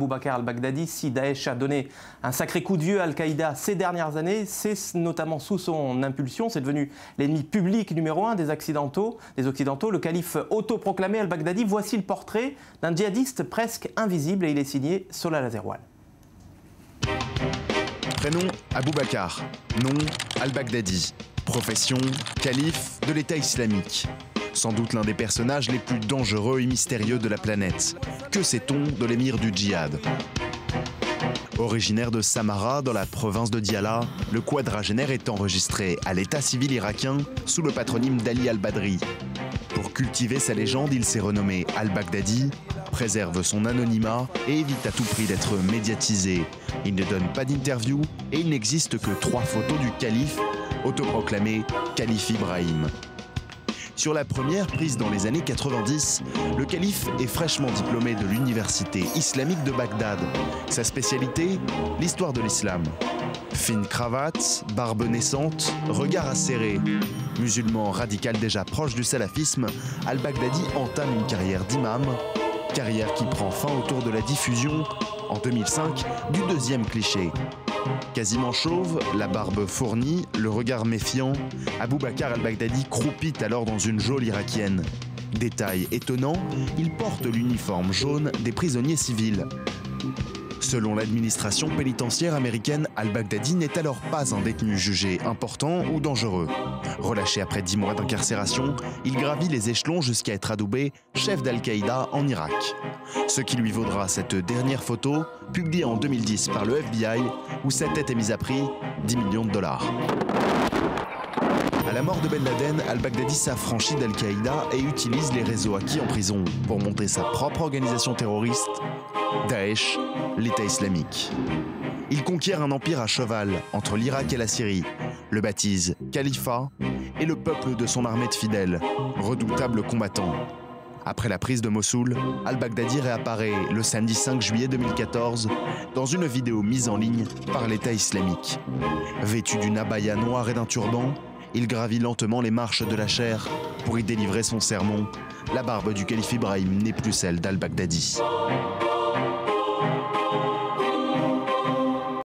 Boubacar al-Baghdadi, si Daesh a donné un sacré coup de vieux à Al-Qaïda ces dernières années, c'est notamment sous son impulsion. C'est devenu l'ennemi public numéro 1 des Occidentaux. Le calife autoproclamé al-Baghdadi, voici le portrait d'un djihadiste presque invisible et il est signé Solal Azerwal. Prénom Aboubacar, nom al-Baghdadi, profession calife de l'État islamique. Sans doute l'un des personnages les plus dangereux et mystérieux de la planète. Que sait-on de l'émir du djihad? Originaire de Samara, dans la province de Diyala, le quadragénaire est enregistré à l'état civil irakien sous le patronyme d'Ali al-Badri. Pour cultiver sa légende, il s'est renommé al-Baghdadi, préserve son anonymat et évite à tout prix d'être médiatisé. Il ne donne pas d'interview et il n'existe que 3 photos du calife, autoproclamé Calife Ibrahim. Sur la première, prise dans les années 90, le calife est fraîchement diplômé de l'université islamique de Bagdad. Sa spécialité, l'histoire de l'islam. Fine cravate, barbe naissante, regard acéré. Musulman radical déjà proche du salafisme, al-Baghdadi entame une carrière d'imam, carrière qui prend fin autour de la diffusion, en 2005, du 2e cliché. Quasiment chauve, la barbe fournie, le regard méfiant, Aboubacar al-Baghdadi croupit alors dans une geôle irakienne. Détail étonnant, il porte l'uniforme jaune des prisonniers civils. Selon l'administration pénitentiaire américaine, al-Baghdadi n'est alors pas un détenu jugé important ou dangereux. Relâché après 10 mois d'incarcération, il gravit les échelons jusqu'à être adoubé chef d'Al-Qaïda en Irak. Ce qui lui vaudra cette dernière photo, publiée en 2010 par le FBI, où sa tête est mise à prix 10 millions de dollars. À la mort de Ben Laden, al-Baghdadi s'affranchit d'Al-Qaïda et utilise les réseaux acquis en prison pour monter sa propre organisation terroriste, Daesh, l'État islamique. Il conquiert un empire à cheval entre l'Irak et la Syrie, le baptise Califat et le peuple de son armée de fidèles, redoutables combattants. Après la prise de Mossoul, al-Baghdadi réapparaît le samedi 5 juillet 2014 dans une vidéo mise en ligne par l'État islamique. Vêtu d'une abaya noire et d'un turban, il gravit lentement les marches de la chaire pour y délivrer son sermon. La barbe du calife Ibrahim n'est plus celle d'al-Baghdadi.